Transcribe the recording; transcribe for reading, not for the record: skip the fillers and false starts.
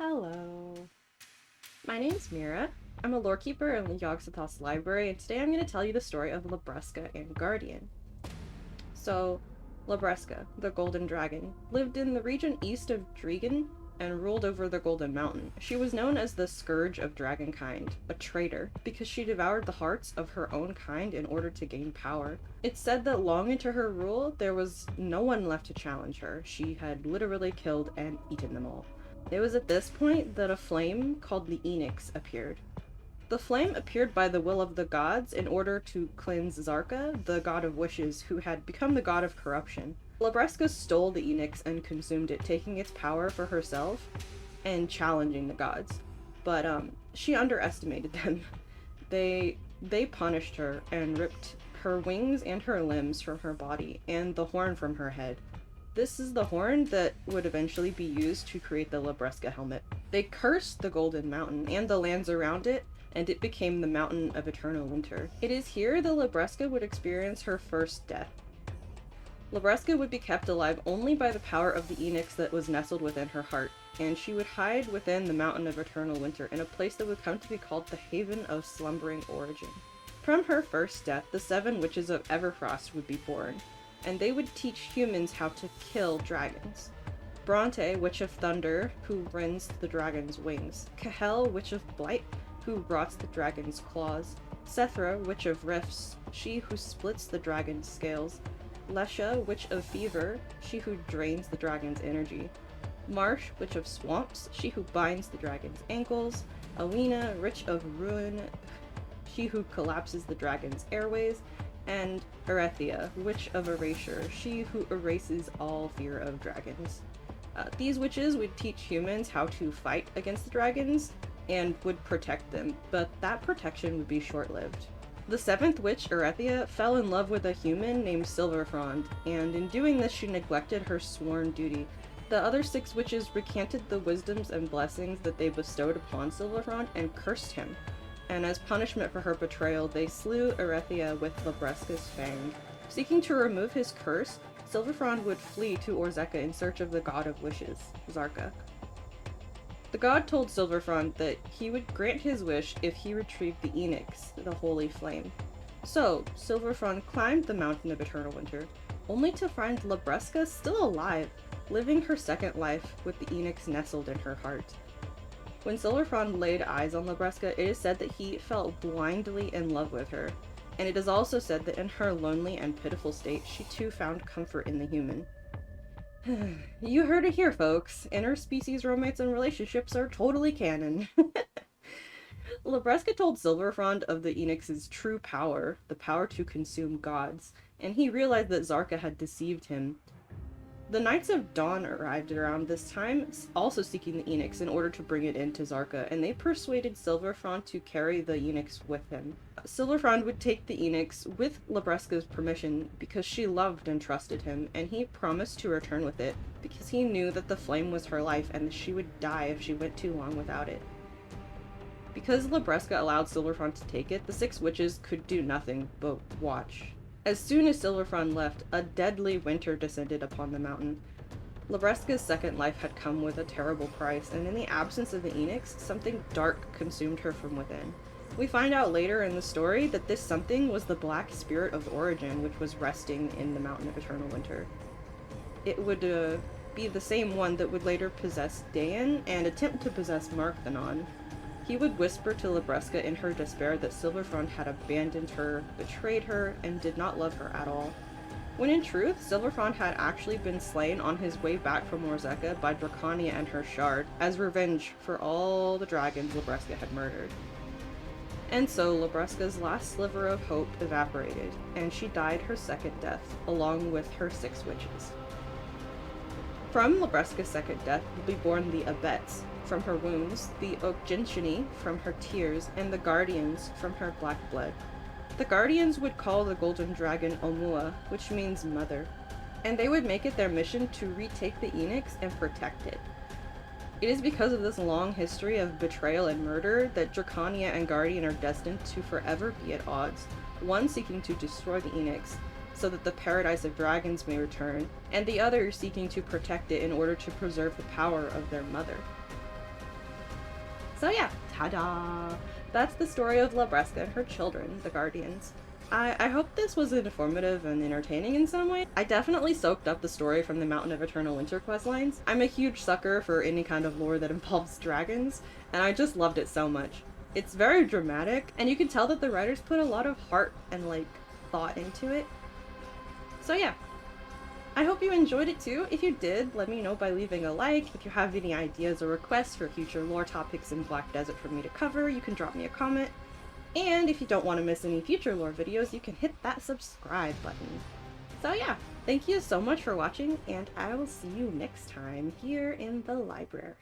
Hello. My name's Meerah. I'm a lorekeeper in the Yogg-Sothoth's library, and today I'm going to tell you the story of Labreska and Guardian. So, Labreska, the Golden Dragon, lived in the region east of Dregan and ruled over the Golden Mountain. She was known as the Scourge of Dragonkind, a traitor, because she devoured the hearts of her own kind in order to gain power. It's said that long into her rule, there was no one left to challenge her. She had literally killed and eaten them all. It was at this point that a flame called the Enix appeared. The flame appeared by the will of the gods in order to cleanse Zarka, the god of wishes, who had become the god of corruption. Labreska stole the Enix and consumed it, taking its power for herself and challenging the gods. But she underestimated them. They punished her and ripped her wings and her limbs from her body and the horn from her head. This is the horn that would eventually be used to create the Labreska helmet. They cursed the Golden Mountain and the lands around it, and it became the Mountain of Eternal Winter. It is here the Labreska would experience her first death. Labreska would be kept alive only by the power of the Enix that was nestled within her heart, and she would hide within the Mountain of Eternal Winter in a place that would come to be called the Haven of Slumbering Origin. From her first death, the 7 Witches of Everfrost would be born, and they would teach humans how to kill dragons. Bronte, Witch of Thunder, who rends the dragon's wings. Kahel, Witch of Blight, who rots the dragon's claws. Sethra, Witch of Rifts, she who splits the dragon's scales. Lesha, Witch of Fever, she who drains the dragon's energy. Marsh, Witch of Swamps, she who binds the dragon's ankles. Alina, Witch of Ruin, she who collapses the dragon's airways. And Erethia, Witch of Erasure, she who erases all fear of dragons. These witches would teach humans how to fight against the dragons and would protect them, but that protection would be short-lived. The 7th witch, Erethia, fell in love with a human named Silverfrond, and in doing this she neglected her sworn duty. The other 6 witches recanted the wisdoms and blessings that they bestowed upon Silverfrond and cursed him. And as punishment for her betrayal, they slew Erethia with Labreska's fang. Seeking to remove his curse, Silverfrond would flee to Orzeka in search of the god of wishes, Zarka. The god told Silverfrond that he would grant his wish if he retrieved the Enix, the holy flame. So, Silverfrond climbed the Mountain of Eternal Winter, only to find Labreska still alive, living her second life with the Enix nestled in her heart. When Silverfrond laid eyes on Labreska, it is said that he fell blindly in love with her, and it is also said that in her lonely and pitiful state, she too found comfort in the human. You heard it here, folks. Interspecies romance and relationships are totally canon. Labreska told Silverfrond of the Enix's true power, the power to consume gods, and he realized that Zarka had deceived him. The Knights of Dawn arrived around this time, also seeking the Enix in order to bring it into Zarka, and they persuaded Silverfrond to carry the Enix with him. Silverfrond would take the Enix with Labreska's permission because she loved and trusted him, and he promised to return with it because he knew that the flame was her life and she would die if she went too long without it. Because Labreska allowed Silverfrond to take it, the 6 witches could do nothing but watch. As soon as Silverfrond left, a deadly winter descended upon the mountain. Labreska's second life had come with a terrible price, and in the absence of the Enix, something dark consumed her from within. We find out later in the story that this something was the Black Spirit of Origin, which was resting in the Mountain of Eternal Winter. It would be the same one that would later possess Dayan and attempt to possess Markthenon. He would whisper to Labreska in her despair that Silverfrond had abandoned her, betrayed her, and did not love her at all. When in truth, Silverfrond had actually been slain on his way back from Orzeka by Drakania and her shard, as revenge for all the dragons Labreska had murdered. And so Labreska's last sliver of hope evaporated, and she died her second death, along with her 6 witches. From Labreska's second death will be born the Abets, from her wounds, the Okjinshini from her tears, and the Guardians from her black blood. The Guardians would call the golden dragon Omua, which means mother, and they would make it their mission to retake the Enix and protect it. It is because of this long history of betrayal and murder that Drakania and Guardian are destined to forever be at odds, one seeking to destroy the Enix, so that the Paradise of Dragons may return, and the other seeking to protect it in order to preserve the power of their mother. So yeah, ta-da! That's the story of Labreska and her children, the Guardians. I hope this was informative and entertaining in some way. I definitely soaked up the story from the Mountain of Eternal Winter questlines. I'm a huge sucker for any kind of lore that involves dragons, and I just loved it so much. It's very dramatic, and you can tell that the writers put a lot of heart and, like, thought into it. So yeah. I hope you enjoyed it too. If you did, let me know by leaving a like. If you have any ideas or requests for future lore topics in Black Desert for me to cover, you can drop me a comment. And if you don't want to miss any future lore videos, you can hit that subscribe button. So yeah, thank you so much for watching, and I will see you next time here in the library.